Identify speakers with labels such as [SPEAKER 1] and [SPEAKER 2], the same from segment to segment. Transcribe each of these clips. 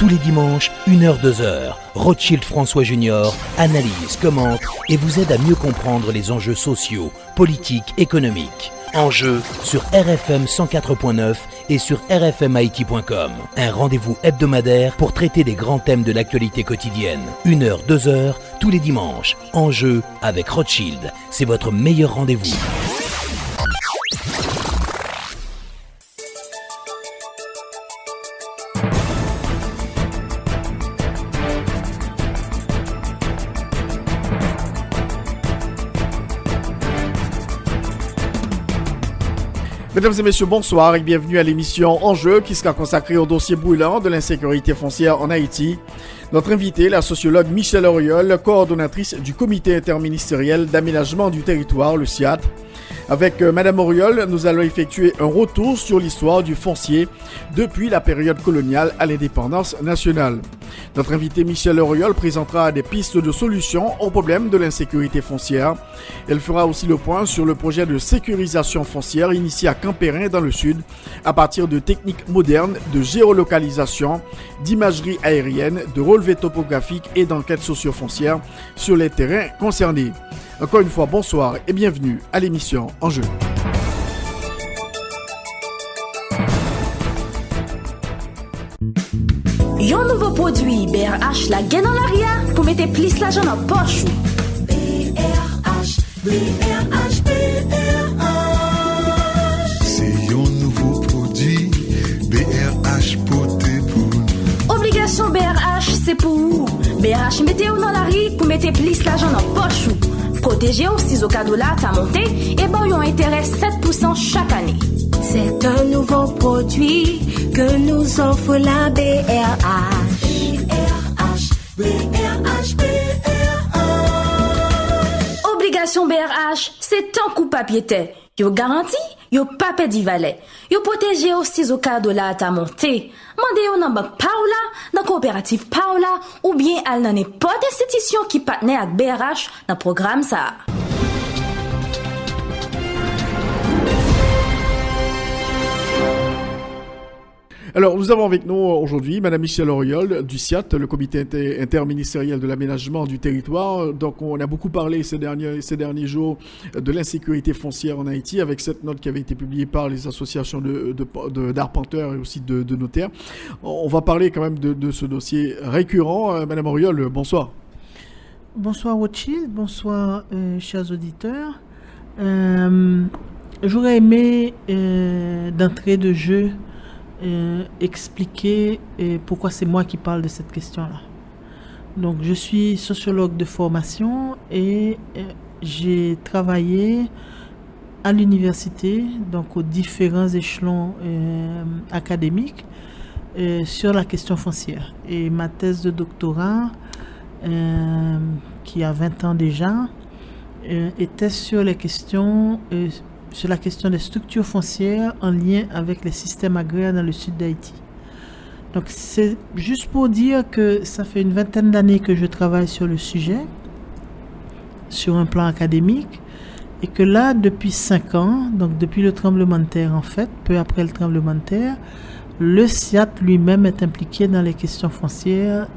[SPEAKER 1] Tous les dimanches, 1h-2h, Rothschild François Junior analyse, commente et vous aide à mieux comprendre les enjeux sociaux, politiques, économiques. Enjeux sur RFM 104.9 et sur rfmit.com. Un rendez-vous hebdomadaire pour traiter des grands thèmes de l'actualité quotidienne. 1h-2h, tous les dimanches. Enjeux avec Rothschild. C'est votre meilleur rendez-vous.
[SPEAKER 2] Mesdames et messieurs, bonsoir et bienvenue à l'émission Enjeux qui sera consacrée au dossier brûlant de l'insécurité foncière en Haïti. Notre invitée, la sociologue Michèle Auriol, coordonnatrice du comité interministériel d'aménagement du territoire, le CIAT. Avec Madame Auriol, nous allons effectuer un retour sur l'histoire du foncier depuis la période coloniale à l'indépendance nationale. Notre invitée Michèle Auriol présentera des pistes de solutions au problème de l'insécurité foncière. Elle fera aussi le point sur le projet de sécurisation foncière initié à Campérin dans le sud à partir de techniques modernes de géolocalisation, d'imagerie aérienne, de relevés topographiques et d'enquêtes socio-foncières sur les terrains concernés. Encore une fois, bonsoir et bienvenue à l'émission Enjeux.
[SPEAKER 3] Yon nouveau produit BRH la gain dans l'aria pour mettre plus l'argent dans poche. BRH, BRH, BRH.
[SPEAKER 4] C'est yon nouveau produit BRH porté pour nous.
[SPEAKER 3] Obligation BRH, c'est pour vous. BRH mettez-vous dans la rue pour mettre plus l'argent dans poche. Protégez aussi au cas de là, t'as monté et bon yon intérêt 7% chaque année.
[SPEAKER 5] C'est un nouveau produit que nous offre la BRH.
[SPEAKER 3] BRH, BRH, BRH. Obligation BRH, c'est tant coup papier tête. Yo garanti, yo pas pedi valet. Yo protégé aussi au cas de la ta montée. Mandez yo nan banque Paola, dans coopérative Paola ou bien al nan n'importe institution qui partenaire avec BRH dans programme ça.
[SPEAKER 2] Alors, nous avons avec nous aujourd'hui Madame Michèle Auriol du CIAT, le comité interministériel de l'aménagement du territoire. Donc, on a beaucoup parlé ces derniers jours de l'insécurité foncière en Haïti avec cette note qui avait été publiée par les associations d'arpenteurs et aussi de notaires. On va parler quand même de ce dossier récurrent. Madame Auriol, bonsoir.
[SPEAKER 6] Bonsoir Rothschild, bonsoir chers auditeurs. J'aurais aimé d'entrée de jeu expliquer pourquoi c'est moi qui parle de cette question-là. Donc, je suis sociologue de formation et j'ai travaillé à l'université, donc aux différents échelons académiques, sur la question foncière. Et ma thèse de doctorat, qui a 20 ans déjà, était sur les questions sur la question des structures foncières en lien avec les systèmes agraires dans le sud d'Haïti. Donc c'est juste pour dire que ça fait une vingtaine d'années que je travaille sur le sujet, sur un plan académique, et que là, depuis 5 ans, donc depuis le tremblement de terre en fait, peu après le tremblement de terre, le CIAT lui-même est impliqué dans les questions foncières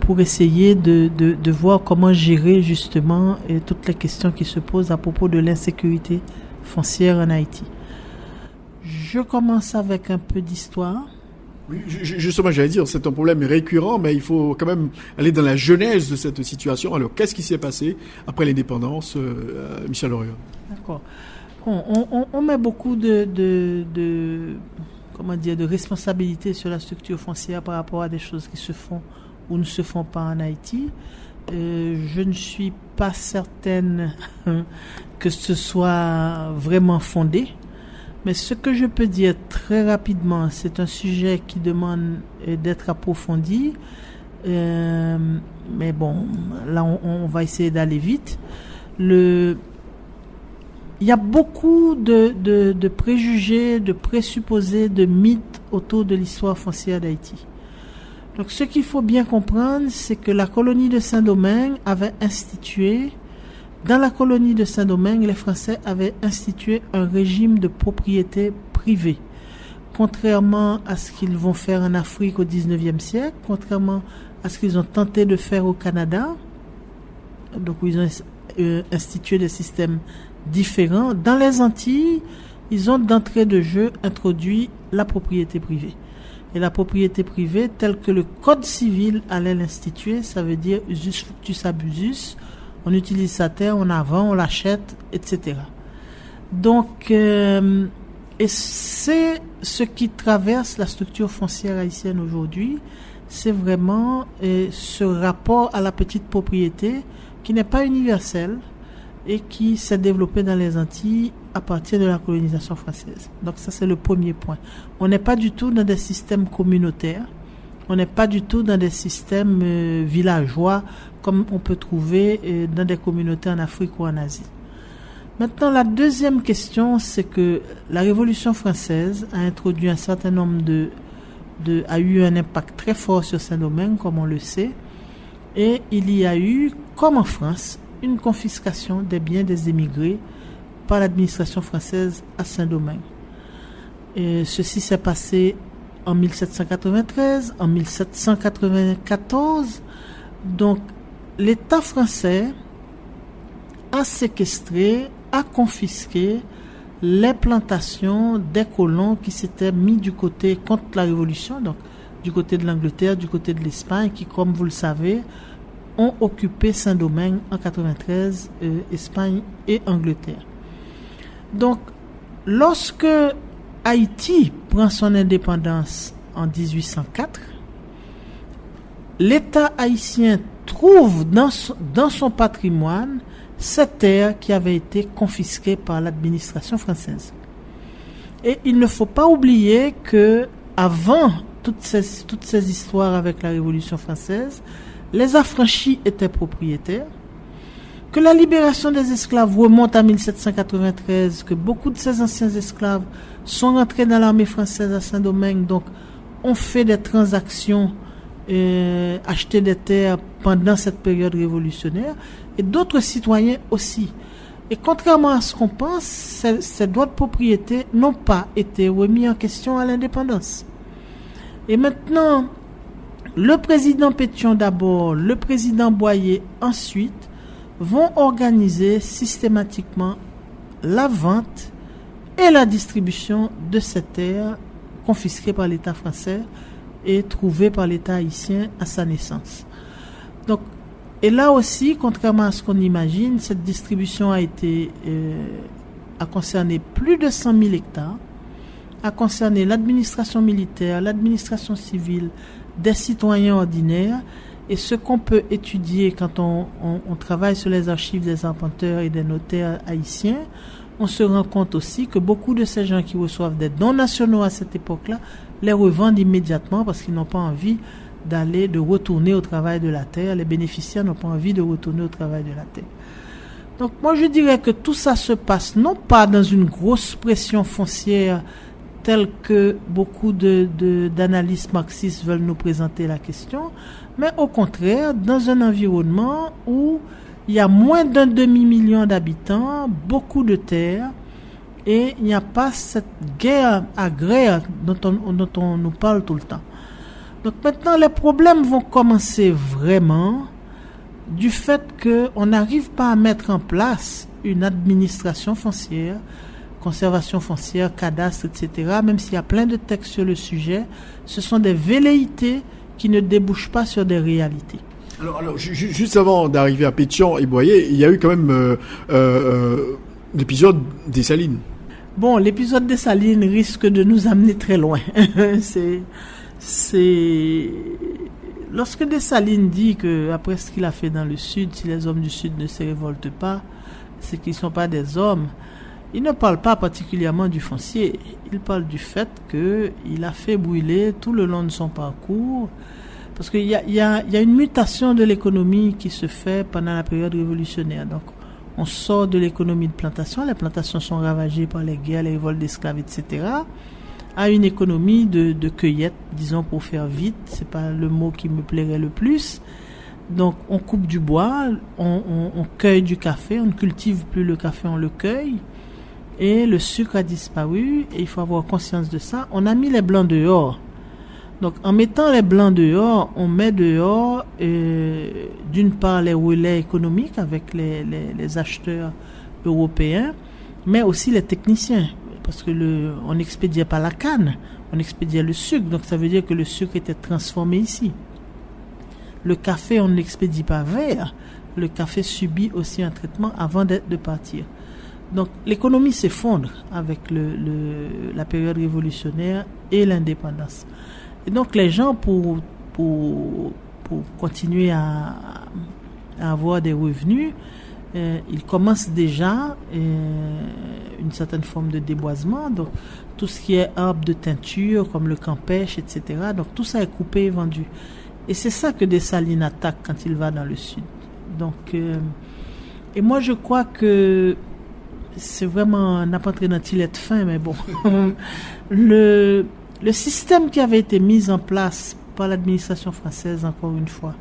[SPEAKER 6] pour essayer de voir comment gérer justement toutes les questions qui se posent à propos de l'insécurité foncière en Haïti. Je commence avec un peu d'histoire.
[SPEAKER 2] Oui, justement, j'allais dire, c'est un problème récurrent, mais il faut quand même aller dans la genèse de cette situation. Alors, qu'est-ce qui s'est passé après l'indépendance, Michèle Auriol?
[SPEAKER 6] D'accord. Bon, on met beaucoup de responsabilité sur la structure foncière par rapport à des choses qui se font ou ne se font pas en Haïti. Je ne suis pas certaine que ce soit vraiment fondé. Mais ce que je peux dire très rapidement, c'est un sujet qui demande d'être approfondi. Mais bon, là, on va essayer d'aller vite. Il y a beaucoup de préjugés, de présupposés, de mythes autour de l'histoire foncière d'Haïti. Donc, ce qu'il faut bien comprendre, c'est que la colonie de Saint-Domingue avait institué, dans la colonie de Saint-Domingue, les Français avaient institué un régime de propriété privée, contrairement à ce qu'ils vont faire en Afrique au 19e siècle, contrairement à ce qu'ils ont tenté de faire au Canada, donc où ils ont institué des systèmes différents, dans les Antilles, ils ont d'entrée de jeu introduit la propriété privée. Et la propriété privée, telle que le Code civil allait l'instituer, ça veut dire usus fructus abusus, on utilise sa terre, on la vend, on l'achète, etc. Donc, et c'est ce qui traverse la structure foncière haïtienne aujourd'hui, c'est vraiment ce rapport à la petite propriété qui n'est pas universel et qui s'est développé dans les Antilles à partir de la colonisation française. Donc ça, c'est le premier point. On n'est pas du tout dans des systèmes communautaires, on n'est pas du tout dans des systèmes villageois comme on peut trouver dans des communautés en Afrique ou en Asie. Maintenant, la deuxième question, c'est que la Révolution française a introduit un certain nombre a eu un impact très fort sur Saint-Domingue, comme on le sait, et il y a eu, comme en France, une confiscation des biens des émigrés par l'administration française à Saint-Domingue. Et ceci s'est passé en 1793, en 1794. Donc, l'État français a séquestré, a confisqué les plantations des colons qui s'étaient mis du côté contre la Révolution, donc du côté de l'Angleterre, du côté de l'Espagne, qui, comme vous le savez, ont occupé Saint-Domingue en 93, Espagne et Angleterre. Donc, lorsque Haïti prend son indépendance en 1804, l'État haïtien trouve dans son patrimoine cette terre qui avait été confisquée par l'administration française. Et il ne faut pas oublier que avant toutes ces histoires avec la Révolution française, les affranchis étaient propriétaires, que la libération des esclaves remonte à 1793, que beaucoup de ces anciens esclaves sont rentrés dans l'armée française à Saint-Domingue, donc ont fait des transactions, acheté des terres pendant cette période révolutionnaire, et d'autres citoyens aussi. Et contrairement à ce qu'on pense, ces droits de propriété n'ont pas été remis en question à l'indépendance. Et maintenant, le président Pétion d'abord, le président Boyer ensuite, vont organiser systématiquement la vente et la distribution de ces terres confisquées par l'État français et trouvées par l'État haïtien à sa naissance. Donc, et là aussi, contrairement à ce qu'on imagine, cette distribution a concerné plus de 100 000 hectares, a concerné l'administration militaire, l'administration civile, des citoyens ordinaires. Et ce qu'on peut étudier quand on travaille sur les archives des arpenteurs et des notaires haïtiens, on se rend compte aussi que beaucoup de ces gens qui reçoivent des dons nationaux à cette époque-là les revendent immédiatement parce qu'ils n'ont pas envie de retourner au travail de la terre. Les bénéficiaires n'ont pas envie de retourner au travail de la terre. Donc moi je dirais que tout ça se passe non pas dans une grosse pression foncière telle que beaucoup d'analystes marxistes veulent nous présenter la question, mais au contraire dans un environnement où il y a moins d'un demi-million d'habitants, beaucoup de terres, et il n'y a pas cette guerre agraire dont on nous parle tout le temps. Donc maintenant, les problèmes vont commencer vraiment du fait qu'on n'arrive pas à mettre en place une administration foncière, conservation foncière, cadastre, etc. Même s'il y a plein de textes sur le sujet, ce sont des velléités qui ne débouchent pas sur des réalités.
[SPEAKER 2] Alors juste avant d'arriver à Pétion et Boyer, il y a eu quand même l'épisode Dessalines.
[SPEAKER 6] Bon, l'épisode Dessalines risque de nous amener très loin. C'est lorsque Dessalines dit que après ce qu'il a fait dans le Sud, si les hommes du Sud ne se révoltent pas, c'est qu'ils ne sont pas des hommes. Il ne parle pas particulièrement du foncier. Il parle du fait qu'il a fait brûler tout le long de son parcours. Parce qu'il y a une mutation de l'économie qui se fait pendant la période révolutionnaire. Donc, on sort de l'économie de plantation. Les plantations sont ravagées par les guerres, les révoltes d'esclaves, etc. À une économie de cueillette, disons pour faire vite. C'est pas le mot qui me plairait le plus. Donc, on coupe du bois, on cueille du café. On ne cultive plus le café, on le cueille. et le sucre a disparu, et il faut avoir conscience de ça. On a mis les blancs dehors. Donc, en mettant les blancs dehors, on met dehors, d'une part, les relais économiques avec les acheteurs européens, mais aussi les techniciens. Parce que on n'expédiait pas la canne, on expédiait le sucre. Donc, ça veut dire que le sucre était transformé ici. Le café, on ne l'expédie pas vert. Le café subit aussi un traitement avant de partir. Donc, l'économie s'effondre avec la période révolutionnaire et l'indépendance. Et donc, les gens, pour continuer à avoir des revenus, ils commencent déjà une certaine forme de déboisement. Donc, tout ce qui est arbres de teinture, comme le campèche, etc. Donc, tout ça est coupé et vendu. Et c'est ça que Dessalines attaque quand il va dans le sud. Donc, et moi, je crois que c'est vraiment, n'a pas entré dans Tilette fin, mais bon. Le système qui avait été mis en place par l'administration française, encore une fois,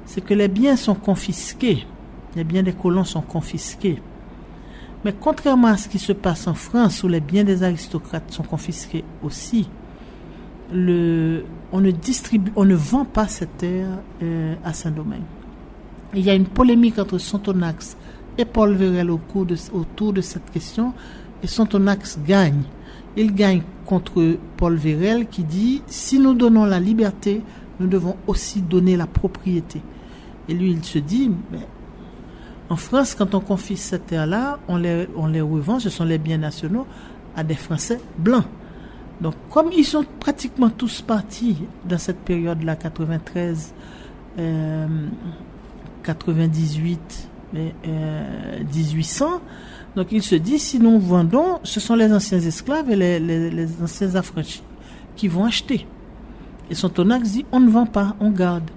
[SPEAKER 6] c'est que les biens sont confisqués. Les biens des colons sont confisqués. Mais contrairement à ce qui se passe en France, où les biens des aristocrates sont confisqués aussi, on ne vend pas cette terre à Saint-Domingue. Il y a une polémique entre Sontonax et Paul Vérel autour de cette question, et Sontonax gagne. Il gagne contre Paul Vérel qui dit « Si nous donnons la liberté, nous devons aussi donner la propriété. » Et lui, il se dit « En France, quand on confie cette terre-là, on les revend, ce sont les biens nationaux, à des Français blancs. » Donc, comme ils sont pratiquement tous partis dans cette période-là, 93, 98, 1800, donc il se dit, si nous vendons, ce sont les anciens esclaves et les anciens affranchis qui vont acheter. Et Sontonax dit, on ne vend pas, on garde.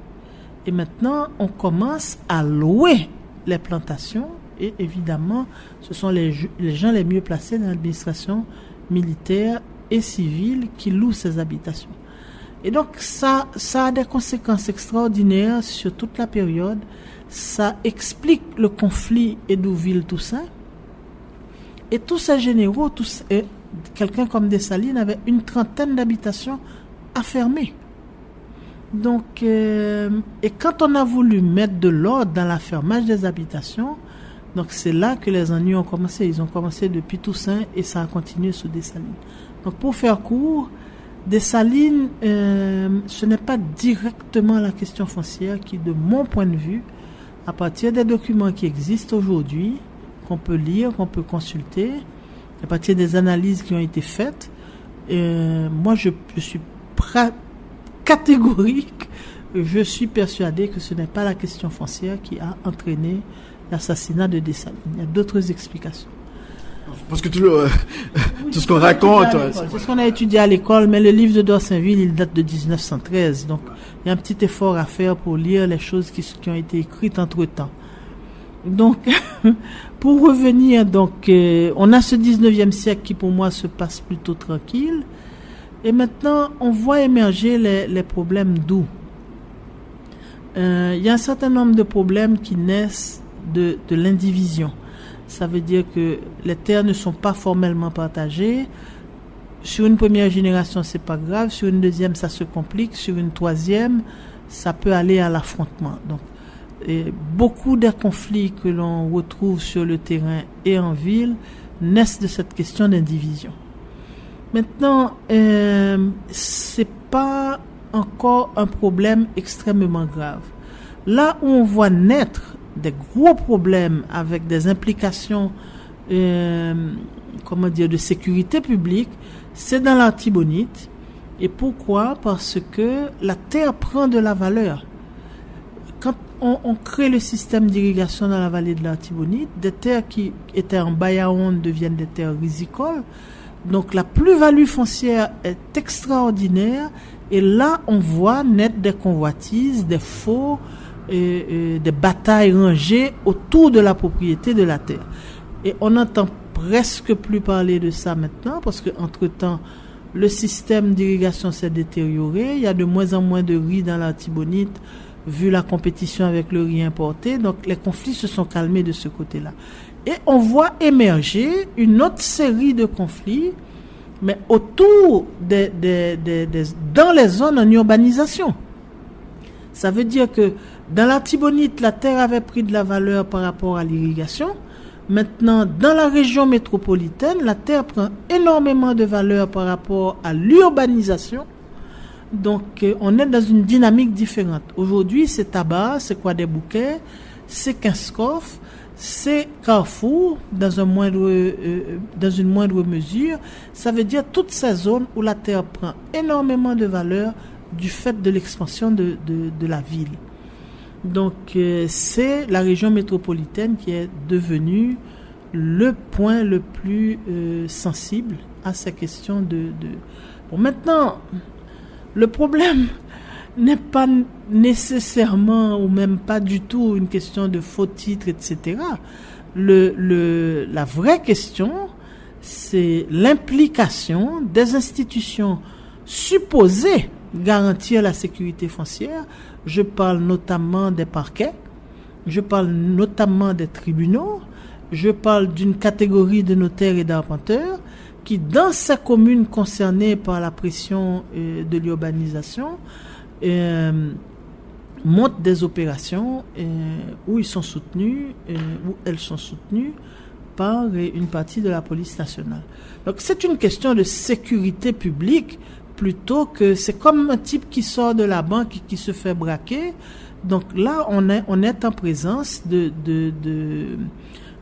[SPEAKER 6] Et maintenant, on commence à louer les plantations, et évidemment, ce sont les gens les mieux placés dans l'administration militaire et civile qui louent ces habitations. Et donc, ça a des conséquences extraordinaires sur toute la période. Ça explique le conflit Hédouville-Toussaint. Et tous ces généraux, quelqu'un comme Dessalines avait une trentaine d'habitations à fermer. Donc, et quand on a voulu mettre de l'ordre dans l'affermage des habitations, donc c'est là que les ennuis ont commencé. Ils ont commencé depuis Toussaint et ça a continué sous Dessalines. Donc, pour faire court, Dessalines, ce n'est pas directement la question foncière qui, de mon point de vue, à partir des documents qui existent aujourd'hui, qu'on peut lire, qu'on peut consulter, à partir des analyses qui ont été faites, moi je suis catégorique, je suis persuadé que ce n'est pas la question foncière qui a entraîné l'assassinat de Dessalines. Il y a d'autres explications.
[SPEAKER 2] Parce que tout ce qu'on raconte...
[SPEAKER 6] C'est ce qu'on a étudié à l'école, mais le livre de Dorsainville, il date de 1913. Donc, il y a un petit effort à faire pour lire les choses qui ont été écrites entre-temps. Donc, pour revenir, on a ce 19e siècle qui, pour moi, se passe plutôt tranquille. Et maintenant, on voit émerger les problèmes d'où? Il y a un certain nombre de problèmes qui naissent de l'indivision. Ça veut dire que les terres ne sont pas formellement partagées. Sur une première génération, c'est pas grave. Sur une deuxième, ça se complique. Sur une troisième, ça peut aller à l'affrontement. Donc, beaucoup des conflits que l'on retrouve sur le terrain et en ville naissent de cette question d'indivision. Maintenant, c'est pas encore un problème extrêmement grave. Là où on voit naître des gros problèmes avec des implications de sécurité publique, c'est dans l'Artibonite. Et pourquoi? Parce que la terre prend de la valeur. Quand on crée le système d'irrigation dans la vallée de l'Artibonite, des terres qui étaient en bayaonde deviennent des terres rizicoles. Donc la plus-value foncière est extraordinaire. Et là, on voit naître des convoitises, des faux, des batailles rangées autour de la propriété de la terre. Et on n'entend presque plus parler de ça maintenant parce que entre-temps, le système d'irrigation s'est détérioré. Il y a de moins en moins de riz dans l'Artibonite vu la compétition avec le riz importé. Donc les conflits se sont calmés de ce côté-là. Et on voit émerger une autre série de conflits, mais autour dans les zones en urbanisation. Ça veut dire que dans la Tibonite, la terre avait pris de la valeur par rapport à l'irrigation. Maintenant, dans la région métropolitaine, la terre prend énormément de valeur par rapport à l'urbanisation. Donc, on est dans une dynamique différente. Aujourd'hui, c'est Tabac, c'est Croix des Bouquets, c'est Kinskov, c'est Carrefour, dans une moindre mesure. Ça veut dire toutes ces zones où la terre prend énormément de valeur du fait de l'expansion de la ville. Donc, c'est la région métropolitaine qui est devenue le point le plus sensible à ces questions Bon, maintenant, le problème n'est pas nécessairement ou même pas du tout une question de faux titres, etc. La vraie question, c'est l'implication des institutions supposées garantir la sécurité foncière. Je parle notamment des parquets, je parle notamment des tribunaux, je parle d'une catégorie de notaires et d'arpenteurs qui, dans ces communes concernées par la pression de l'urbanisation, montent des opérations où ils sont soutenus, où elles sont soutenues par une partie de la police nationale. Donc c'est une question de sécurité publique plutôt que c'est comme un type qui sort de la banque et qui se fait braquer. Donc là, on est en présence de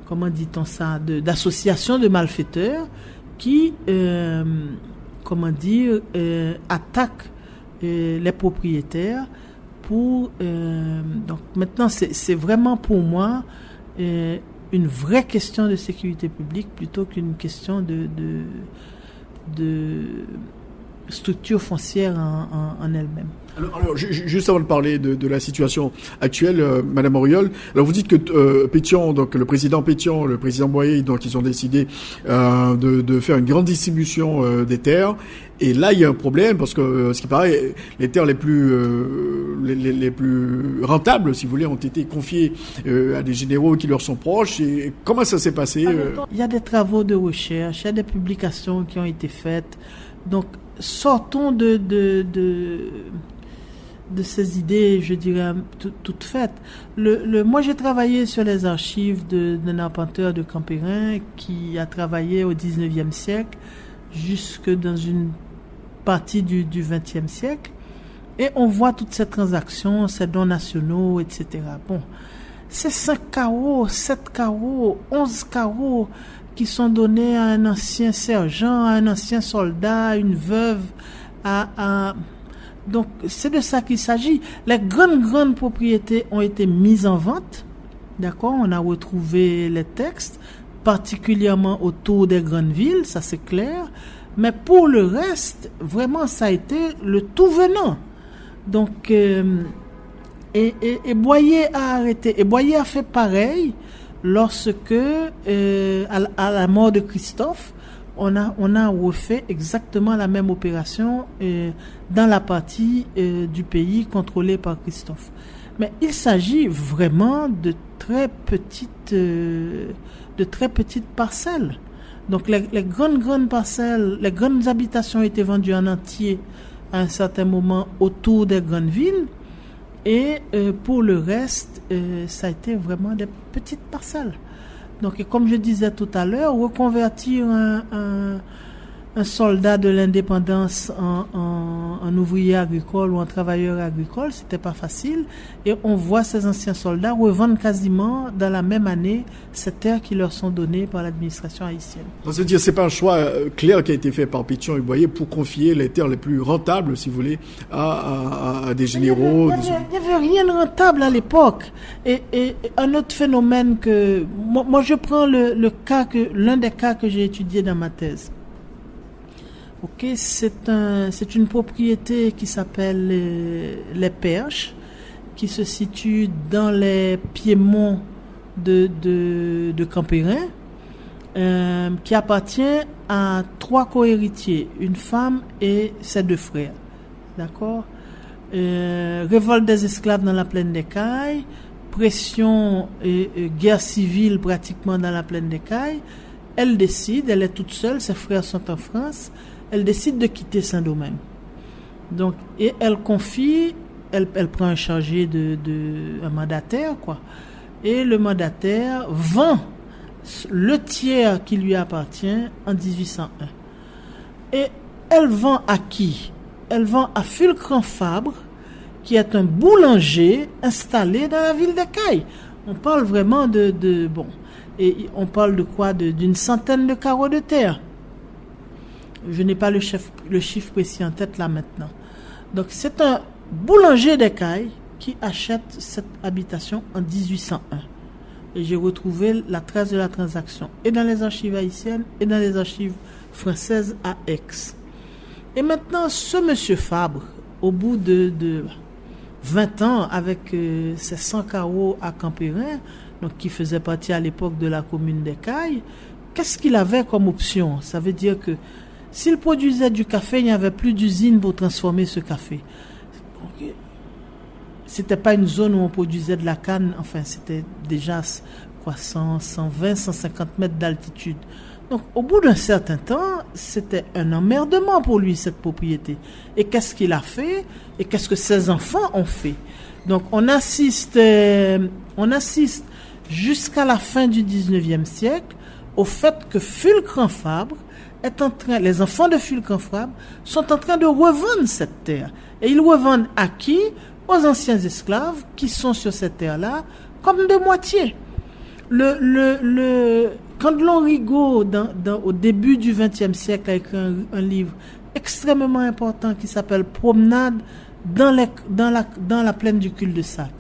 [SPEAKER 6] comment dit-on ça, d'associations de malfaiteurs qui, attaquent les propriétaires pour. Donc maintenant, c'est vraiment pour moi une vraie question de sécurité publique plutôt qu'une question de structure foncière en elle-même.
[SPEAKER 2] Alors, juste avant de parler de la situation actuelle, Madame Auriol, alors vous dites que Pétion, donc le président Pétion, le président Boyer, donc ils ont décidé de faire une grande distribution des terres. Et là, il y a un problème parce que, ce qui paraît, les terres les plus rentables, si vous voulez, ont été confiées à des généraux qui leur sont proches. Et comment ça s'est passé
[SPEAKER 6] Il y a des travaux de recherche, il y a des publications qui ont été faites. Donc, sortons de ces idées, je dirais, toutes faites. Moi, j'ai travaillé sur les archives d'un arpenteur de Campérin qui a travaillé au 19e siècle jusque dans une partie du 20e siècle. Et on voit toutes ces transactions, ces dons nationaux, etc. Bon, c'est 5 carreaux, 7 carreaux, 11 carreaux qui sont donnés à un ancien sergent, à un ancien soldat, à une veuve, Donc, c'est de ça qu'il s'agit. Les grandes propriétés ont été mises en vente. D'accord? On a retrouvé les textes, particulièrement autour des grandes villes, ça c'est clair. Mais pour le reste, vraiment, ça a été le tout venant. Donc, et Boyer a arrêté. Et Boyer a fait pareil lorsque, à la mort de Christophe, on a refait exactement la même opération dans la partie du pays contrôlée par Christophe. Mais il s'agit vraiment de très petites parcelles. Donc les grandes parcelles, les grandes habitations ont été vendues en entier à un certain moment autour des grandes villes. Et pour le reste, ça a été vraiment des petites parcelles. Donc, et comme je disais tout à l'heure, reconvertir un soldat de l'indépendance en ouvrier agricole ou en travailleur agricole, c'était pas facile. Et on voit ces anciens soldats revendre quasiment dans la même année ces terres qui leur sont données par l'administration haïtienne.
[SPEAKER 2] C'est-à-dire, c'est pas un choix clair qui a été fait par Pétion et Boyer pour confier les terres les plus rentables, si vous voulez, à des généraux.
[SPEAKER 6] Il n'y avait rien de rentable à l'époque. Et un autre phénomène que moi je prends l'un des cas que j'ai étudié dans ma thèse. Ok, c'est une propriété qui s'appelle les Perches, qui se situe dans les piémonts de Campérin, qui appartient à 3 cohéritiers, une femme et ses 2 frères. D'accord? Révolte des esclaves dans la plaine des Cailles, pression et guerre civile pratiquement dans la plaine des Cayes, elle décide, elle est toute seule, ses frères sont en France, elle décide de quitter Saint-Domingue. Donc, et elle confie, elle prend un chargé un mandataire, quoi. Et le mandataire vend le tiers qui lui appartient en 1801. Et elle vend à qui? Elle vend à Fulcran Fabre, qui est un boulanger installé dans la ville des Cayes. On parle vraiment bon, et on parle de quoi? D'une centaine de carreaux de terre. Je n'ai pas le chiffre précis en tête là maintenant. Donc c'est un boulanger des Cayes qui achète cette habitation en 1801. Et j'ai retrouvé la trace de la transaction et dans les archives haïtiennes et dans les archives françaises à Aix. Et maintenant, ce monsieur Fabre, au bout de 20 ans avec ses 100 carreaux à Campérin, donc qui faisait partie à l'époque de la commune des Cayes, qu'est-ce qu'il avait comme option? Ça veut dire que s'il produisait du café, il n'y avait plus d'usine pour transformer ce café. C'était pas une zone où on produisait de la canne, enfin c'était déjà 120, 150 mètres d'altitude. Donc au bout d'un certain temps, c'était un emmerdement pour lui cette propriété. Et qu'est-ce qu'il a fait? Et qu'est-ce que ses enfants ont fait? Donc on assiste jusqu'à la fin du 19e siècle au fait que Fulcran Fabre les enfants de Fulcran Fabre sont en train de revendre cette terre. Et ils revendent à qui? Aux anciens esclaves qui sont sur cette terre-là, comme de moitié. Candelon Rigaud, au début du XXe siècle, a écrit un livre extrêmement important qui s'appelle Promenade dans la plaine du cul-de-sac.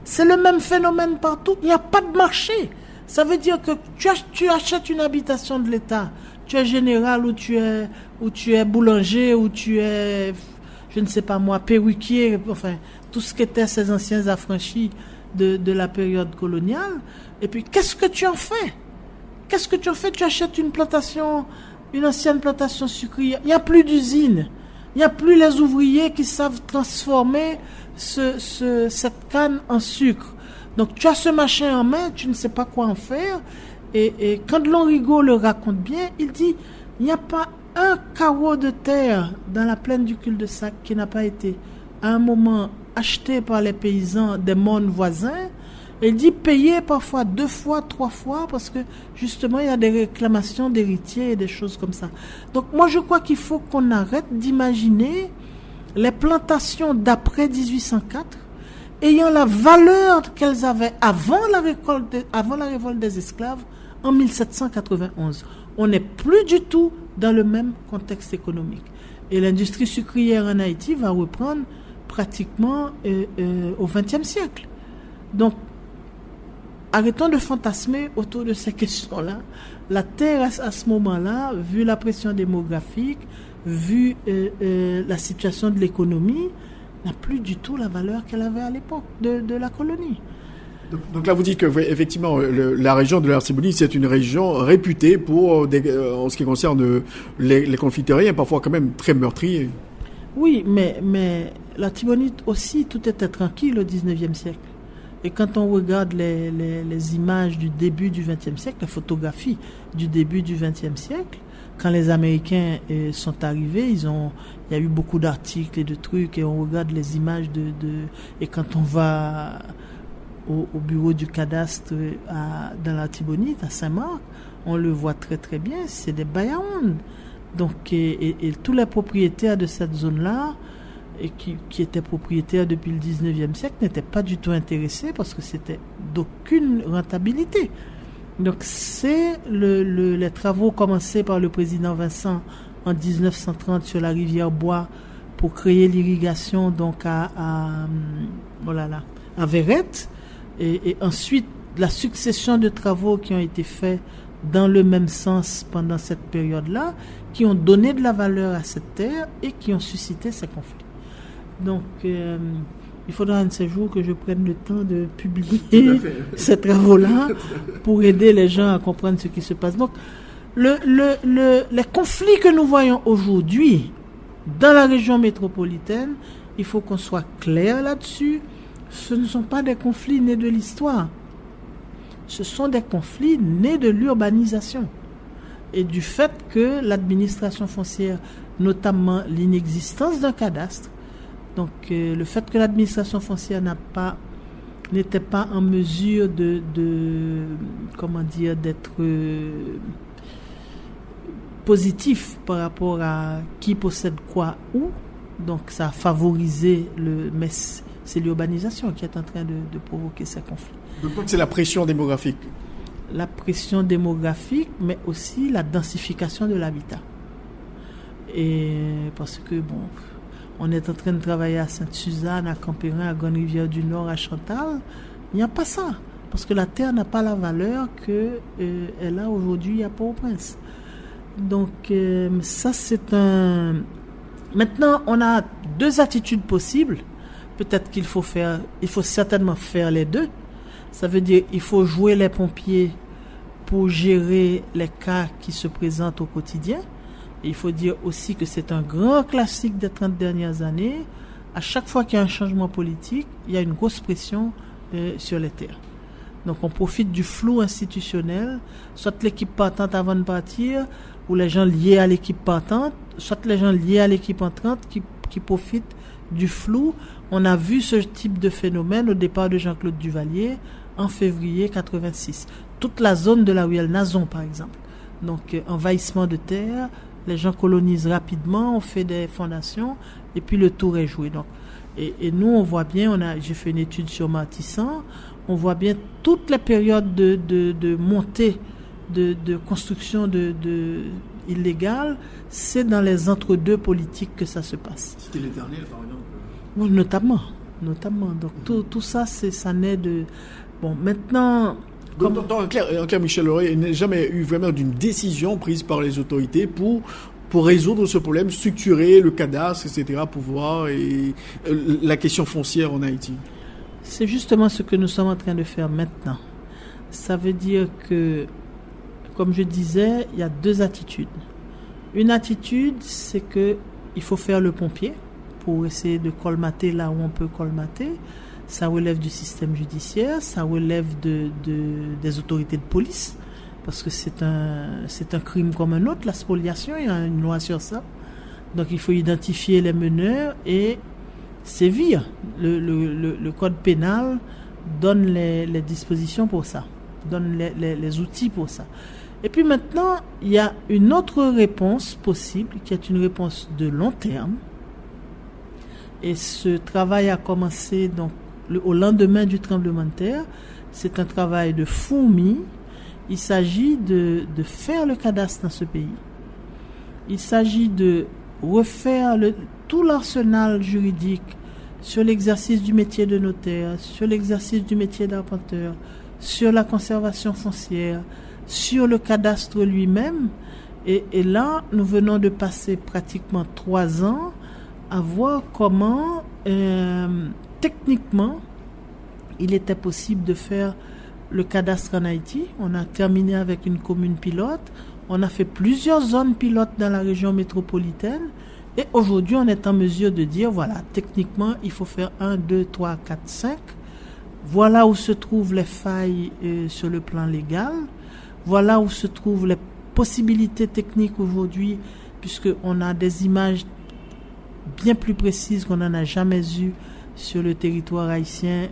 [SPEAKER 6] C'est le même phénomène partout. Il n'y a pas de marché. Ça veut dire que tu achètes une habitation de l'État. Tu es général ou tu es boulanger ou tu es, je ne sais pas moi, perruquier, enfin, tout ce qu'étaient ces anciens affranchis de la période coloniale. Et puis, qu'est-ce que tu en fais? Tu achètes une ancienne plantation sucrière. Il n'y a plus d'usine. Il n'y a plus les ouvriers qui savent transformer cette canne en sucre. Donc, tu as ce machin en main, tu ne sais pas quoi en faire. Et quand Candelon Rigaud le raconte bien, il dit, il n'y a pas un carreau de terre dans la plaine du cul-de-sac qui n'a pas été, à un moment, acheté par les paysans des mondes voisins. Il dit payé parfois 2 fois, 3 fois, parce que justement, il y a des réclamations d'héritiers et des choses comme ça. Donc, moi, je crois qu'il faut qu'on arrête d'imaginer les plantations d'après 1804 ayant la valeur qu'elles avaient avant la révolte des esclaves en 1791. On n'est plus du tout dans le même contexte économique. Et l'industrie sucrière en Haïti va reprendre pratiquement au XXe siècle. Donc, arrêtons de fantasmer autour de ces questions-là. La terre, à ce moment-là, vu la pression démographique, vu la situation de l'économie, n'a plus du tout la valeur qu'elle avait à l'époque de la colonie.
[SPEAKER 2] Donc là, vous dites que effectivement, la région de l'Artibonite, c'est une région réputée pour, en ce qui concerne les conflits terriens, parfois quand même très meurtriers.
[SPEAKER 6] Oui, mais l'Artibonite aussi, tout était tranquille au 19e siècle. Et quand on regarde les images du début du XXe siècle, les photographies du début du XXe siècle, quand les Américains sont arrivés, il y a eu beaucoup d'articles et de trucs, et on regarde les images et quand on va au bureau du cadastre dans l'Artibonite, à Saint-Marc, on le voit très très bien, c'est des Bayaoundes. Donc, et tous les propriétaires de cette zone-là, et qui étaient propriétaires depuis le 19e siècle, n'étaient pas du tout intéressés parce que c'était d'aucune rentabilité. Donc c'est les travaux commencés par le président Vincent en 1930 sur la rivière Bois pour créer l'irrigation donc à Verrette, et ensuite la succession de travaux qui ont été faits dans le même sens pendant cette période-là, qui ont donné de la valeur à cette terre et qui ont suscité ces conflits. Donc, il faudra un de ces jours que je prenne le temps de publier ces travaux-là pour aider les gens à comprendre ce qui se passe. Donc, les conflits que nous voyons aujourd'hui dans la région métropolitaine, il faut qu'on soit clair là-dessus. ce ne sont pas des conflits nés de l'histoire. Ce sont des conflits nés de l'urbanisation et du fait que l'administration foncière, notamment l'inexistence d'un cadastre, donc le fait que l'administration foncière n'était pas en mesure d'être positif par rapport à qui possède quoi où, donc ça a favorisé mais c'est l'urbanisation qui est en train de provoquer ces conflits.
[SPEAKER 2] Donc c'est la pression démographique.
[SPEAKER 6] La pression démographique, mais aussi la densification de l'habitat. Et parce que on est en train de travailler à Sainte-Suzanne, à Campérin, à Grande-Rivière-du-Nord, à Chantal. Il n'y a pas ça. Parce que la terre n'a pas la valeur qu'elle a aujourd'hui à Port-au-Prince. Donc, ça, c'est un... Maintenant, on a deux attitudes possibles. Peut-être il faut certainement faire les deux. Ça veut dire qu'il faut jouer les pompiers pour gérer les cas qui se présentent au quotidien. Et il faut dire aussi que c'est un grand classique des 30 dernières années. À chaque fois qu'il y a un changement politique, il y a une grosse pression sur les terres. Donc on profite du flou institutionnel, soit l'équipe partante avant de partir, ou les gens liés à l'équipe partante, soit les gens liés à l'équipe entrante qui profitent du flou. On a vu ce type de phénomène au départ de Jean-Claude Duvalier en février 86. Toute la zone de la ruelle Nazon, par exemple. Donc envahissement de terre, les gens colonisent rapidement, on fait des fondations, et puis le tour est joué. Donc, et nous, on voit bien, j'ai fait une étude sur Martissant, on voit bien toutes les périodes de montée, de construction illégale, c'est dans les entre-deux politiques que ça se passe.
[SPEAKER 2] C'était l'Éternel, par exemple.
[SPEAKER 6] Oui, notamment. Donc tout ça, ça naît de... Bon, maintenant...
[SPEAKER 2] En clair, Michel Laurier, il n'y a jamais eu vraiment d'une décision prise par les autorités pour résoudre ce problème, structurer le cadastre, etc., pour voir la question foncière en Haïti.
[SPEAKER 6] C'est justement ce que nous sommes en train de faire maintenant. Ça veut dire que, comme je disais, il y a deux attitudes. Une attitude, c'est qu'il faut faire le pompier pour essayer de colmater là où on peut colmater. Ça relève du système judiciaire, ça relève des autorités de police, parce que c'est un crime comme un autre, la spoliation, il y a une loi sur ça. Donc il faut identifier les meneurs et sévir. Le code pénal donne les dispositions pour ça, donne les outils pour ça. Et puis maintenant, il y a une autre réponse possible, qui est une réponse de long terme. Et ce travail a commencé donc au lendemain du tremblement de terre. C'est un travail de fourmi. Il s'agit de faire le cadastre dans ce pays. Il s'agit de refaire tout l'arsenal juridique sur l'exercice du métier de notaire, sur l'exercice du métier d'arpenteur, sur la conservation foncière, sur le cadastre lui-même. Et là, nous venons de passer pratiquement 3 ans à voir comment, techniquement, il était possible de faire le cadastre en Haïti. On a terminé avec une commune pilote. On a fait plusieurs zones pilotes dans la région métropolitaine. Et aujourd'hui, on est en mesure de dire, voilà, techniquement, il faut faire 1, 2, 3, 4, 5. Voilà où se trouvent les failles sur le plan légal. Voilà où se trouvent les possibilités techniques aujourd'hui, puisqu'on a des images bien plus précises qu'on n'en a jamais eues sur le territoire haïtien,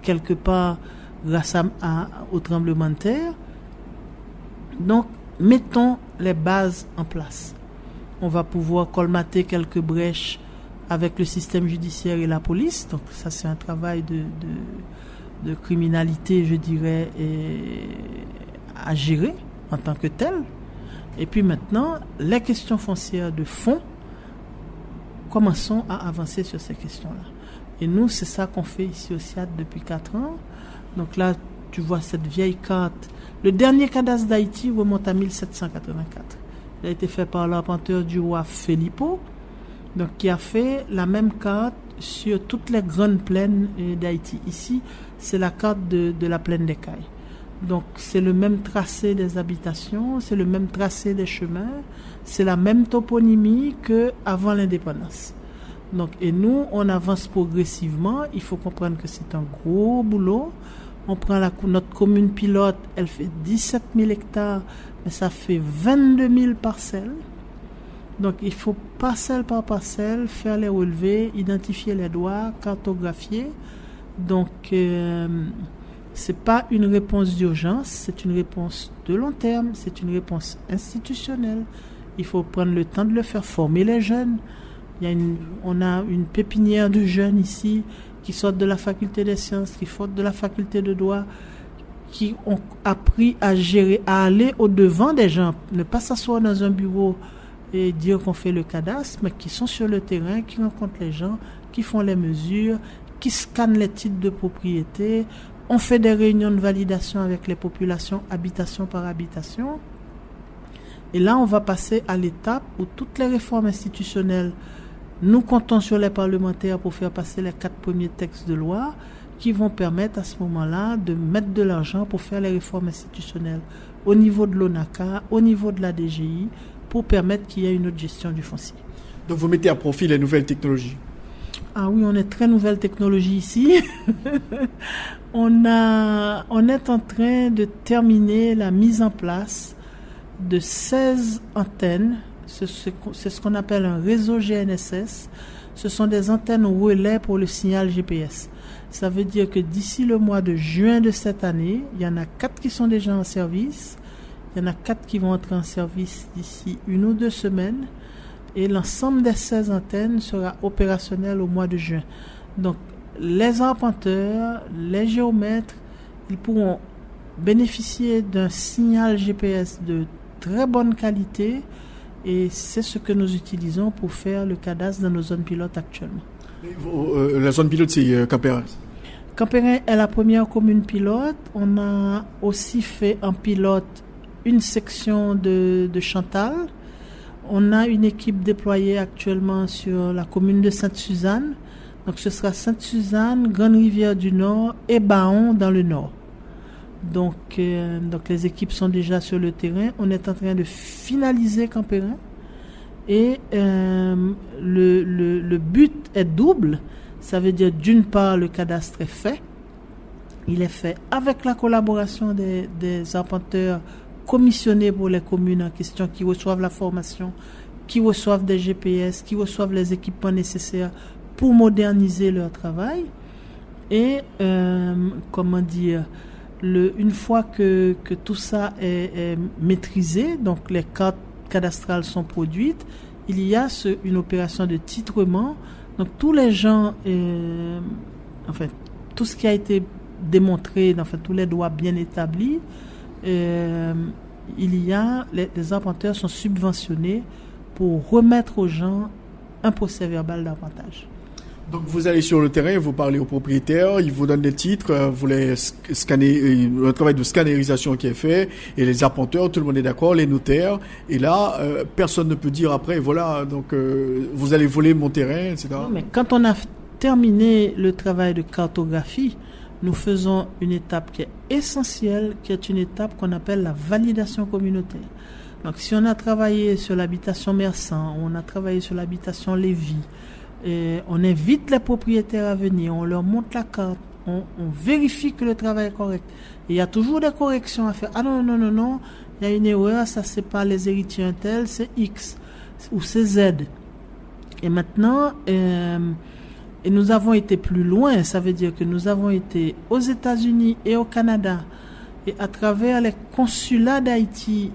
[SPEAKER 6] quelque part grâce au tremblement de terre. Donc, mettons les bases en place. On va pouvoir colmater quelques brèches avec le système judiciaire et la police. Donc, ça, c'est un travail de criminalité, je dirais, à gérer en tant que tel. Et puis maintenant, les questions foncières de fond, commençons à avancer sur ces questions-là. Et nous, c'est ça qu'on fait ici au SIAD depuis 4 ans. Donc là, tu vois cette vieille carte. Le dernier cadastre d'Haïti remonte à 1784. Il a été fait par l'arpenteur du roi Filippo, donc qui a fait la même carte sur toutes les grandes plaines d'Haïti. Ici, c'est la carte de la plaine des Cailles. Donc, c'est le même tracé des habitations, c'est le même tracé des chemins, c'est la même toponymie qu'avant l'indépendance. Donc, et nous, on avance progressivement. Il faut comprendre que c'est un gros boulot. On prend notre commune pilote, elle fait 17 000 hectares, mais ça fait 22 000 parcelles. Donc, il faut parcelle par parcelle faire les relevés, identifier les droits, cartographier. Donc, c'est pas une réponse d'urgence, c'est une réponse de long terme, c'est une réponse institutionnelle. Il faut prendre le temps de le faire, former les jeunes. On a une pépinière de jeunes ici qui sortent de la faculté des sciences, qui sortent de la faculté de droit, qui ont appris à gérer, à aller au-devant des gens, ne pas s'asseoir dans un bureau et dire qu'on fait le cadastre, mais qui sont sur le terrain, qui rencontrent les gens, qui font les mesures, qui scannent les titres de propriété. On fait des réunions de validation avec les populations, habitation par habitation. Et là, on va passer à l'étape où toutes les réformes institutionnelles, nous comptons sur les parlementaires pour faire passer les 4 premiers textes de loi qui vont permettre à ce moment-là de mettre de l'argent pour faire les réformes institutionnelles au niveau de l'ONACA, au niveau de la DGI, pour permettre qu'il y ait une autre gestion du foncier.
[SPEAKER 2] Donc vous mettez à profit les nouvelles technologies?
[SPEAKER 6] Ah oui, on est très nouvelle technologie ici. On est en train de terminer la mise en place de 16 antennes. C'est ce qu'on appelle un réseau GNSS. Ce sont des antennes relais pour le signal GPS. Ça veut dire que d'ici le mois de juin de cette année, il y en a 4 qui sont déjà en service. Il y en a 4 qui vont entrer en service d'ici 1 ou 2 semaines. Et l'ensemble des 16 antennes sera opérationnel au mois de juin. Donc, les arpenteurs, les géomètres, ils pourront bénéficier d'un signal GPS de très bonne qualité. Et c'est ce que nous utilisons pour faire le cadastre dans nos zones pilotes actuellement.
[SPEAKER 2] La zone pilote, c'est Campérin.
[SPEAKER 6] Campérin est la première commune pilote. On a aussi fait en pilote une section de Chantal. On a une équipe déployée actuellement sur la commune de Sainte-Suzanne. Donc ce sera Sainte-Suzanne, Grande-Rivière du Nord et Baon dans le Nord. Donc les équipes sont déjà sur le terrain. On est en train de finaliser Campérin. Et le but est double. Ça veut dire d'une part le cadastre est fait. Il est fait avec la collaboration des arpenteurs commissionnés pour les communes en question qui reçoivent la formation, qui reçoivent des GPS, qui reçoivent les équipements nécessaires pour moderniser leur travail. Et une fois que tout ça est maîtrisé, donc les cartes cadastrales sont produites, il y a une opération de titrement. Donc tous les gens, tout ce qui a été démontré, tous les droits bien établis, les arpenteurs sont subventionnés pour remettre aux gens un procès verbal d'arpentage.
[SPEAKER 2] Donc vous allez sur le terrain, vous parlez aux propriétaires, ils vous donnent des titres, vous les scannez, un travail de scannerisation qui est fait, et les arpenteurs, tout le monde est d'accord, les notaires, et là, personne ne peut dire après, voilà, donc vous allez voler mon terrain, etc.
[SPEAKER 6] Non, mais quand on a terminé le travail de cartographie, nous faisons une étape qui est essentielle, qui est une étape qu'on appelle la validation communautaire. Donc si on a travaillé sur l'habitation Mersan, on a travaillé sur l'habitation Lévis, et on invite les propriétaires à venir, on leur montre la carte, on vérifie que le travail est correct. Et il y a toujours des corrections à faire. Ah non, il y a une erreur, ça c'est pas les héritiers Intel, c'est X ou c'est Z. Et maintenant, et nous avons été plus loin, ça veut dire que nous avons été aux États-Unis et au Canada, et à travers les consulats d'Haïti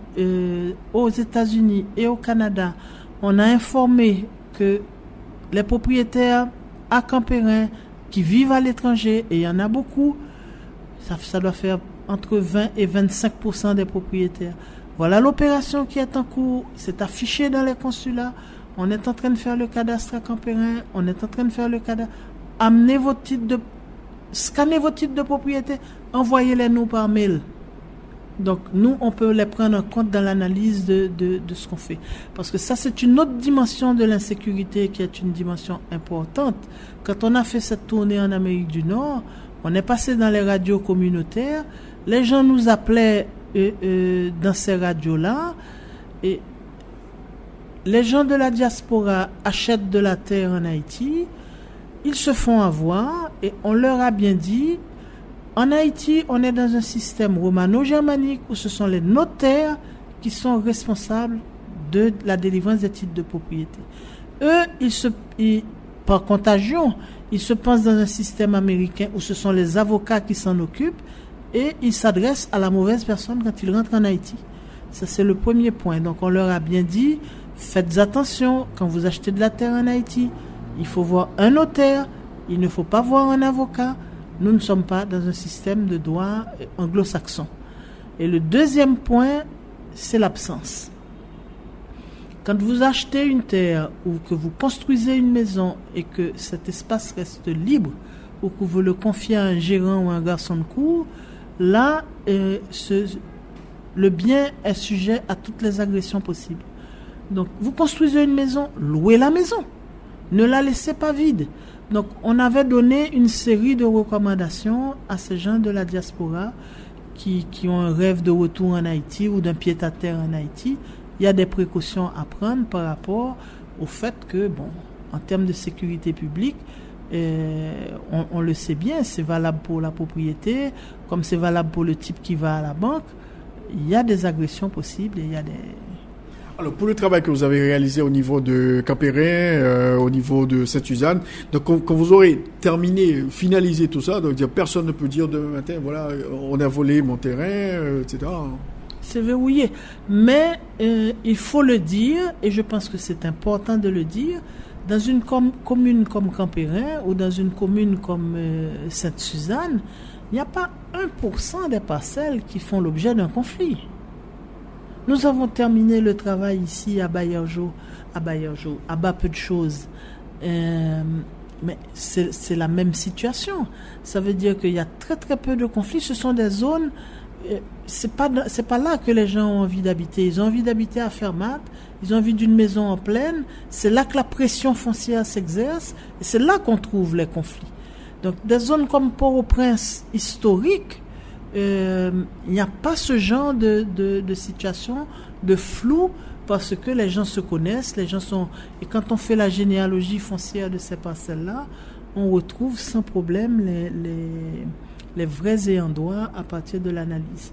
[SPEAKER 6] aux États-Unis et au Canada, on a informé que les propriétaires à Campérin qui vivent à l'étranger, et il y en a beaucoup, ça doit faire entre 20 et 25% des propriétaires. Voilà l'opération qui est en cours, c'est affiché dans les consulats. On est en train de faire le cadastre à Campérin, on est en train de faire le cadastre. Scannez vos titres de propriété, envoyez-les nous par mail. Donc nous, on peut les prendre en compte dans l'analyse de ce qu'on fait. Parce que ça, c'est une autre dimension de l'insécurité qui est une dimension importante. Quand on a fait cette tournée en Amérique du Nord, on est passé dans les radios communautaires. Les gens nous appelaient dans ces radios-là. Et les gens de la diaspora achètent de la terre en Haïti, ils se font avoir et on leur a bien dit, en Haïti, on est dans un système romano-germanique où ce sont les notaires qui sont responsables de la délivrance des titres de propriété. Eux, par contagion, ils se pensent dans un système américain où ce sont les avocats qui s'en occupent et ils s'adressent à la mauvaise personne quand ils rentrent en Haïti. Ça, c'est le premier point. Donc, on leur a bien dit, faites attention, quand vous achetez de la terre en Haïti, il faut voir un notaire, il ne faut pas voir un avocat. Nous ne sommes pas dans un système de droit anglo-saxon. Et le deuxième point, c'est l'absence. Quand vous achetez une terre ou que vous construisez une maison et que cet espace reste libre ou que vous le confiez à un gérant ou à un garçon de cour, là, le bien est sujet à toutes les agressions possibles. Donc, vous construisez une maison, louez la maison. Ne la laissez pas vide. Donc, on avait donné une série de recommandations à ces gens de la diaspora qui ont un rêve de retour en Haïti ou d'un pied-à-terre en Haïti. Il y a des précautions à prendre par rapport au fait que, en termes de sécurité publique, on le sait bien, c'est valable pour la propriété, comme c'est valable pour le type qui va à la banque. Il y a des agressions possibles et il y a des...
[SPEAKER 2] Alors, pour le travail que vous avez réalisé au niveau de Cap-Périn, au niveau de Sainte-Suzanne, donc quand vous aurez terminé, finalisé tout ça, donc personne ne peut dire demain matin, voilà, on a volé mon terrain, etc.
[SPEAKER 6] C'est verrouillé. Mais il faut le dire, et je pense que c'est important de le dire, dans une commune comme Cap-Périn ou dans une commune comme Sainte-Suzanne, il n'y a pas 1% des parcelles qui font l'objet d'un conflit. Nous avons terminé le travail ici à Baillargeau, à bas peu de choses. Mais c'est la même situation. Ça veut dire qu'il y a très très peu de conflits. Ce sont des zones, c'est pas là que les gens ont envie d'habiter. Ils ont envie d'habiter à Fermat, ils ont envie d'une maison en plaine. C'est là que la pression foncière s'exerce et c'est là qu'on trouve les conflits. Donc des zones comme Port-au-Prince historique, il n'y a pas ce genre de situation de flou parce que les gens se connaissent, les gens sont... Et quand on fait la généalogie foncière de ces parcelles-là, on retrouve sans problème les vrais ayants droit à partir de l'analyse.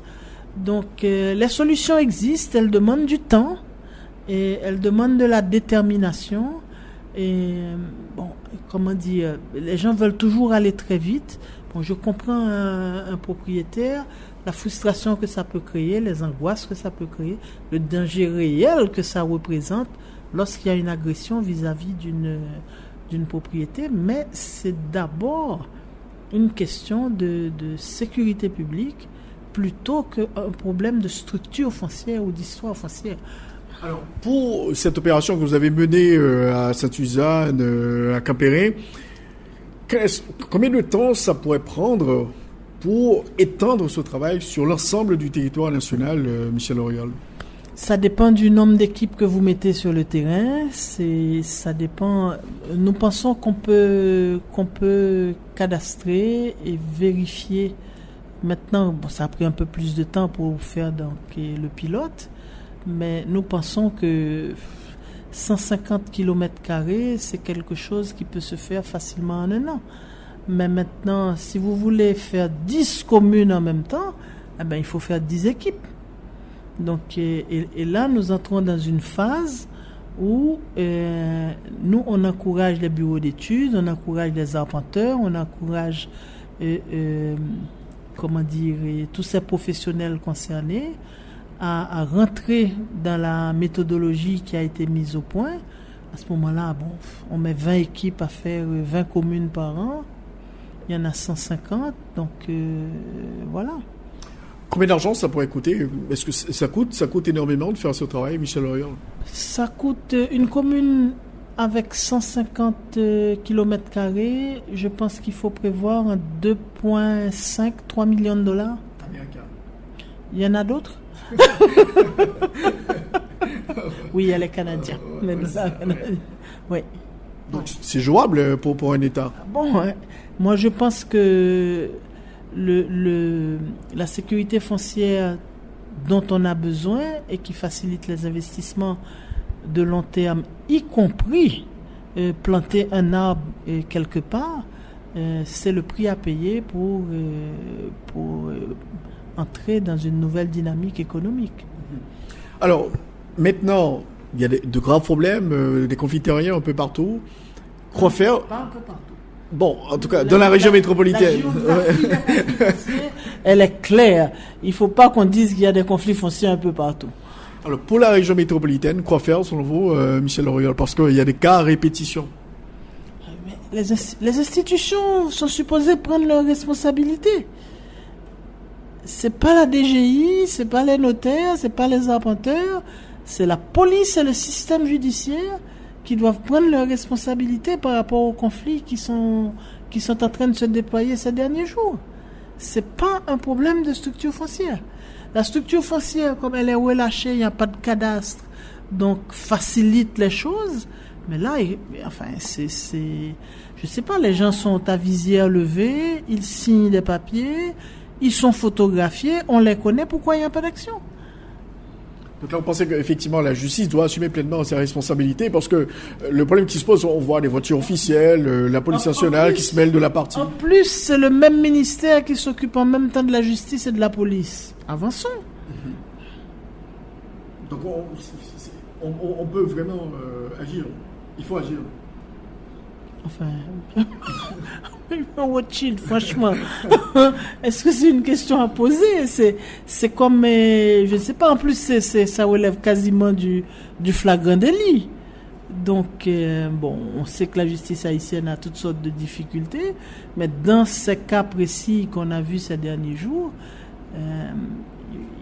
[SPEAKER 6] Donc les solutions existent, elles demandent du temps et elles demandent de la détermination. Et comment dire, les gens veulent toujours aller très vite. Je comprends un propriétaire, la frustration que ça peut créer, les angoisses que ça peut créer, le danger réel que ça représente lorsqu'il y a une agression vis-à-vis d'une propriété. Mais c'est d'abord une question de sécurité publique plutôt qu'un problème de structure foncière ou d'histoire foncière.
[SPEAKER 2] Alors, pour cette opération que vous avez menée à Sainte-Suzanne, à Cap-Périn, combien de temps ça pourrait prendre pour étendre ce travail sur l'ensemble du territoire national, Michel Auriol?
[SPEAKER 6] Ça dépend du nombre d'équipes que vous mettez sur le terrain. Ça dépend. Nous pensons qu'on peut cadastrer et vérifier. Maintenant, ça a pris un peu plus de temps pour faire le pilote, mais nous pensons que 150 km², c'est quelque chose qui peut se faire facilement en un an. Mais maintenant, si vous voulez faire 10 communes en même temps, il faut faire 10 équipes. Donc, et là, nous entrons dans une phase où nous, on encourage les bureaux d'études, on encourage les arpenteurs, on encourage tous ces professionnels concernés à rentrer dans la méthodologie qui a été mise au point. À ce moment-là, on met 20 équipes à faire 20 communes par an. Il y en a 150, donc voilà.
[SPEAKER 2] Combien d'argent ça pourrait coûter? Est-ce que ça coûte énormément de faire ce travail, Michel Auriol? Ça
[SPEAKER 6] coûte une commune avec 150 km². Je pense qu'il faut prévoir 2,5-3 millions de dollars.
[SPEAKER 2] Américain.
[SPEAKER 6] Il y en a d'autres? Oui, il y a les Canadiens. Oui.
[SPEAKER 2] Donc c'est jouable pour un État.
[SPEAKER 6] Moi je pense que la sécurité foncière dont on a besoin et qui facilite les investissements de long terme, y compris planter un arbre quelque part, c'est le prix à payer pour entrer dans une nouvelle dynamique économique.
[SPEAKER 2] Alors, maintenant, il y a de graves problèmes, des conflits terriens un peu partout. Quoi faire?
[SPEAKER 6] Pas un peu partout.
[SPEAKER 2] Bon, en tout cas, dans la région métropolitaine.
[SPEAKER 6] Elle est claire. Il ne faut pas qu'on dise qu'il y a des conflits fonciers un peu partout.
[SPEAKER 2] Alors, pour la région métropolitaine, quoi faire, selon vous, Michel Auriol? Parce qu'il y a des cas à répétition.
[SPEAKER 6] Mais les institutions sont supposées prendre leurs responsabilités. C'est pas la DGI, c'est pas les notaires, c'est pas les arpenteurs, c'est la police et le système judiciaire qui doivent prendre leurs responsabilités par rapport aux conflits qui sont en train de se déployer ces derniers jours. C'est pas un problème de structure foncière. La structure foncière, comme elle est relâchée, il n'y a pas de cadastre, donc facilite les choses. Mais là, enfin, je sais pas, les gens sont à visière levée, ils signent des papiers, ils sont photographiés, on les connaît, pourquoi il n'y a pas d'action?
[SPEAKER 2] Donc là, vous pensez qu'effectivement, la justice doit assumer pleinement ses responsabilités parce que le problème qui se pose, on voit les voitures officielles, la police nationale qui se mêle de la partie.
[SPEAKER 6] En plus, c'est le même ministère qui s'occupe en même temps de la justice et de la police. Avançons.
[SPEAKER 2] Donc on peut vraiment agir. Il faut agir.
[SPEAKER 6] Enfin, Rothschild, franchement, est-ce que c'est une question à poser? C'est comme, je ne sais pas, en plus, ça relève quasiment du flagrant délit. Donc, bon, on sait que la justice haïtienne a toutes sortes de difficultés, mais dans ces cas précis qu'on a vus ces derniers jours,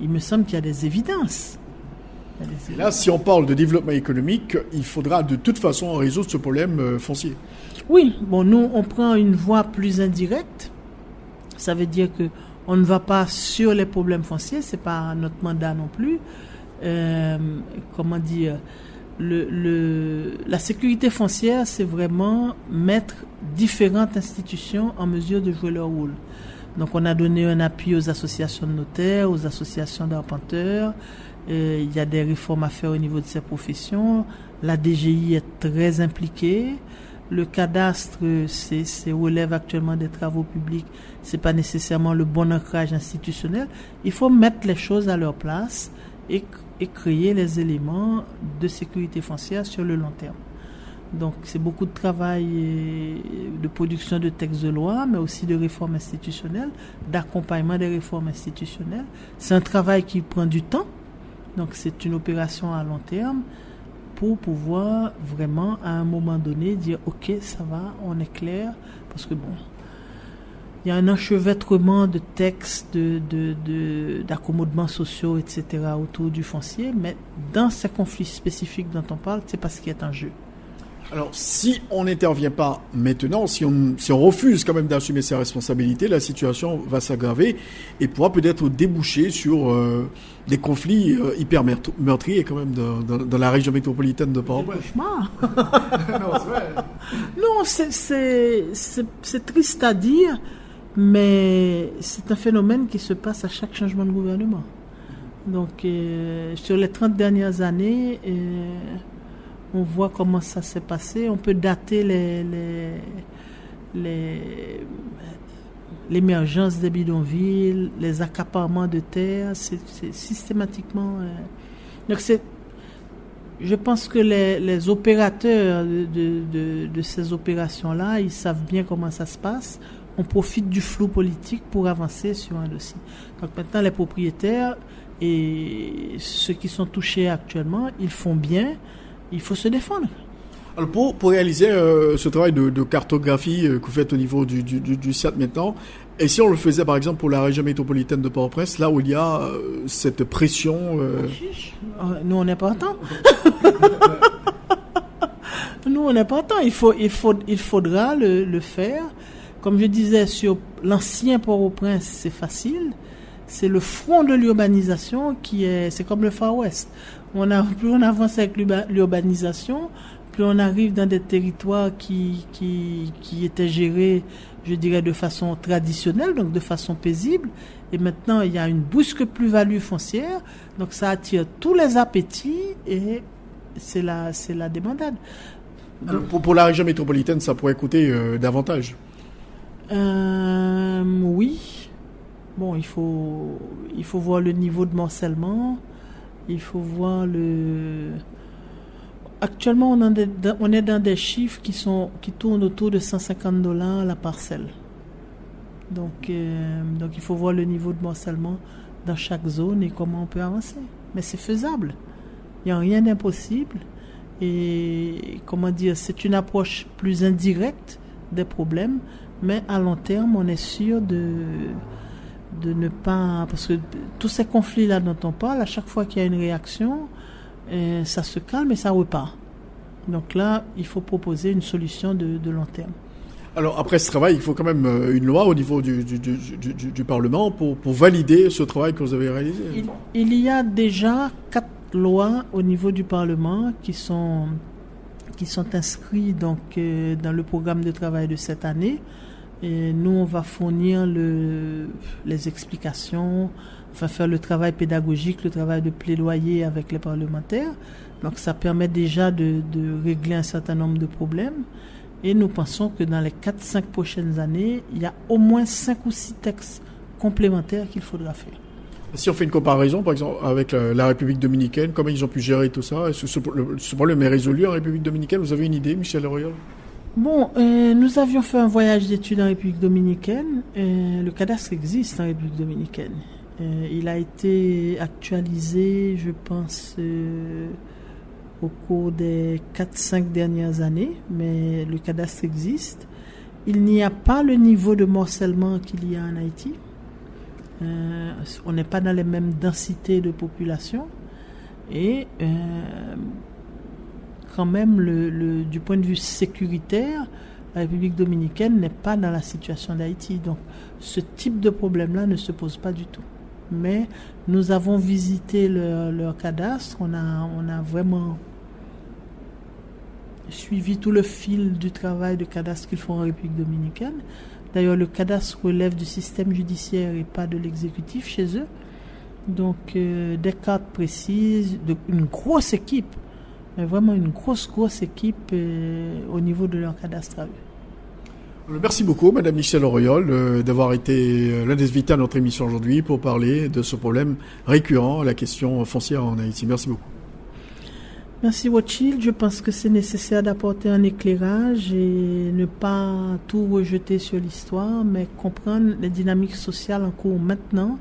[SPEAKER 6] il me semble qu'il y a des évidences.
[SPEAKER 2] Et là, si on parle de développement économique, il faudra de toute façon résoudre ce problème foncier.
[SPEAKER 6] Oui, bon, nous, on prend une voie plus indirecte. Ça veut dire que on ne va pas sur les problèmes fonciers, c'est pas notre mandat non plus. Comment dire, la sécurité foncière, c'est vraiment mettre différentes institutions en mesure de jouer leur rôle. Donc, on a donné un appui aux associations de notaires, aux associations d'arpenteurs. Il y a des réformes à faire au niveau de ces professions. La DGI est très impliquée. Le cadastre, c'est relève actuellement des travaux publics. C'est pas nécessairement le bon ancrage institutionnel. Il faut mettre les choses à leur place et créer les éléments de sécurité foncière sur le long terme. Donc, c'est beaucoup de travail de production de textes de loi, mais aussi de réformes institutionnelles, d'accompagnement des réformes institutionnelles. C'est un travail qui prend du temps. Donc, c'est une opération à long terme pour pouvoir vraiment, à un moment donné, dire « Ok, ça va, on est clair. » Parce que, bon, il y a un enchevêtrement de textes, d'accommodements sociaux, etc. autour du foncier, mais dans ces conflits spécifiques dont on parle, c'est parce qu'il y a un jeu.
[SPEAKER 2] Alors, si on n'intervient pas maintenant, si on refuse quand même d'assumer ses responsabilités, la situation va s'aggraver et pourra peut-être déboucher sur des conflits hyper meurtriers quand même dans la région métropolitaine de Port-au-Prince.
[SPEAKER 6] Non, c'est vrai. Non, c'est triste à dire, mais c'est un phénomène qui se passe à chaque changement de gouvernement. Donc, sur les 30 dernières années... on voit comment ça s'est passé. On peut dater l'émergence des bidonvilles, les accaparements de terres. C'est systématiquement... Donc je pense que les opérateurs de ces opérations-là, ils savent bien comment ça se passe. On profite du flou politique pour avancer sur un dossier. Donc maintenant, les propriétaires et ceux qui sont touchés actuellement, ils font bien. Il faut se défendre.
[SPEAKER 2] Alors pour réaliser ce travail de cartographie que vous faites au niveau du SIAT maintenant, et si on le faisait par exemple pour la région métropolitaine de Port-au-Prince, là où il y a cette pression...
[SPEAKER 6] Nous, on n'est pas en temps. Nous, on n'est pas en temps. Il faudra le faire. Comme je disais, sur l'ancien Port-au-Prince, c'est facile. C'est le front de l'urbanisation c'est comme le Far West. Plus on avance avec l'urbanisation, plus on arrive dans des territoires qui étaient gérés, je dirais, de façon traditionnelle, donc de façon paisible. Et maintenant, il y a une brusque plus-value foncière. Donc, ça attire tous les appétits et c'est la débandade.
[SPEAKER 2] Alors, pour la région métropolitaine, ça pourrait coûter davantage.
[SPEAKER 6] Oui. Bon, il faut voir le niveau de morcellement. Il faut voir Actuellement, on est dans des chiffres qui tournent autour de $150 la parcelle. Donc, il faut voir le niveau de morcellement dans chaque zone et comment on peut avancer. Mais c'est faisable. Il n'y a rien d'impossible. Et comment dire, c'est une approche plus indirecte des problèmes, mais à long terme, on est sûr de ne pas... Parce que tous ces conflits-là dont on parle, à chaque fois qu'il y a une réaction, ça se calme et ça repart. Donc là, il faut proposer une solution de long terme.
[SPEAKER 2] Alors après ce travail, il faut quand même une loi au niveau du Parlement pour valider ce travail que vous avez réalisé.
[SPEAKER 6] Il y a déjà 4 lois au niveau du Parlement qui sont inscrites donc, dans le programme de travail de cette année. Et nous, on va fournir les explications, enfin faire le travail pédagogique, le travail de plaidoyer avec les parlementaires. Donc ça permet déjà de régler un certain nombre de problèmes. Et nous pensons que dans les 4-5 prochaines années, il y a au moins 5 ou 6 textes complémentaires qu'il faudra faire.
[SPEAKER 2] Si on fait une comparaison, par exemple, avec la République dominicaine, comment ils ont pu gérer tout ça? Est-ce que ce problème est résolu en République dominicaine? Vous avez une idée, Michel Auriol?
[SPEAKER 6] Bon, nous avions fait un voyage d'études en République dominicaine. Le cadastre existe en République dominicaine. Il a été actualisé, je pense, au cours des 4-5 dernières années, mais le cadastre existe. Il n'y a pas le niveau de morcellement qu'il y a en Haïti. On n'est pas dans les mêmes densités de population. Et quand même, du point de vue sécuritaire, la République dominicaine n'est pas dans la situation d'Haïti. Donc, ce type de problème-là ne se pose pas du tout. Mais nous avons visité leur cadastre. On a vraiment suivi tout le fil du travail de cadastre qu'ils font en République dominicaine. D'ailleurs, le cadastre relève du système judiciaire et pas de l'exécutif chez eux. Donc, des cartes précises, une grosse équipe, mais vraiment une grosse équipe au niveau de leur cadastre à eux.
[SPEAKER 2] Merci beaucoup, Madame Michel Auriol, d'avoir été l'un des invités à notre émission aujourd'hui pour parler de ce problème récurrent, la question foncière en Haïti. Merci beaucoup.
[SPEAKER 6] Merci, Rothschild. Je pense que c'est nécessaire d'apporter un éclairage et ne pas tout rejeter sur l'histoire, mais comprendre les dynamiques sociales en cours maintenant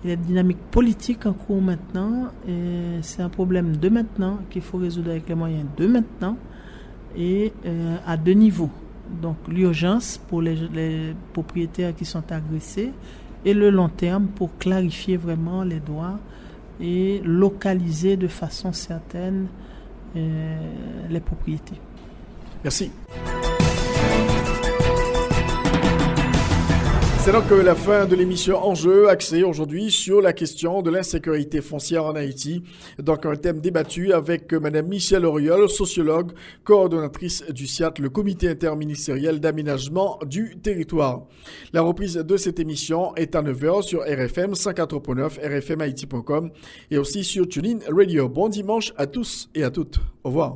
[SPEAKER 6] et les dynamiques politiques en cours maintenant. Et c'est un problème de maintenant qu'il faut résoudre avec les moyens de maintenant et à 2 niveaux. Donc l'urgence pour les propriétaires qui sont agressés et le long terme pour clarifier vraiment les droits et localiser de façon certaine les propriétés.
[SPEAKER 2] Merci. C'est donc la fin de l'émission Enjeu, axée aujourd'hui sur la question de l'insécurité foncière en Haïti. Donc un thème débattu avec Madame Michel Auriol, sociologue, coordonnatrice du CIAT, le comité interministériel d'aménagement du territoire. La reprise de cette émission est à 9h sur RFM 104.9, rfmhaiti.com et aussi sur TuneIn Radio. Bon dimanche à tous et à toutes. Au revoir.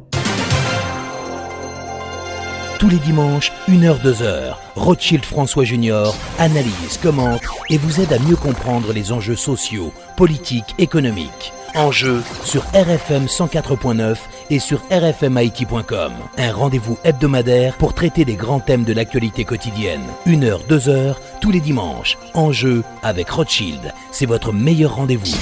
[SPEAKER 1] Tous les dimanches, 1h-2h, Rothschild François Junior analyse, commente et vous aide à mieux comprendre les enjeux sociaux, politiques, économiques. Enjeux sur RFM 104.9 et sur rfmhaiti.com. Un rendez-vous hebdomadaire pour traiter des grands thèmes de l'actualité quotidienne. 1h-2h, tous les dimanches. Enjeux avec Rothschild. C'est votre meilleur rendez-vous.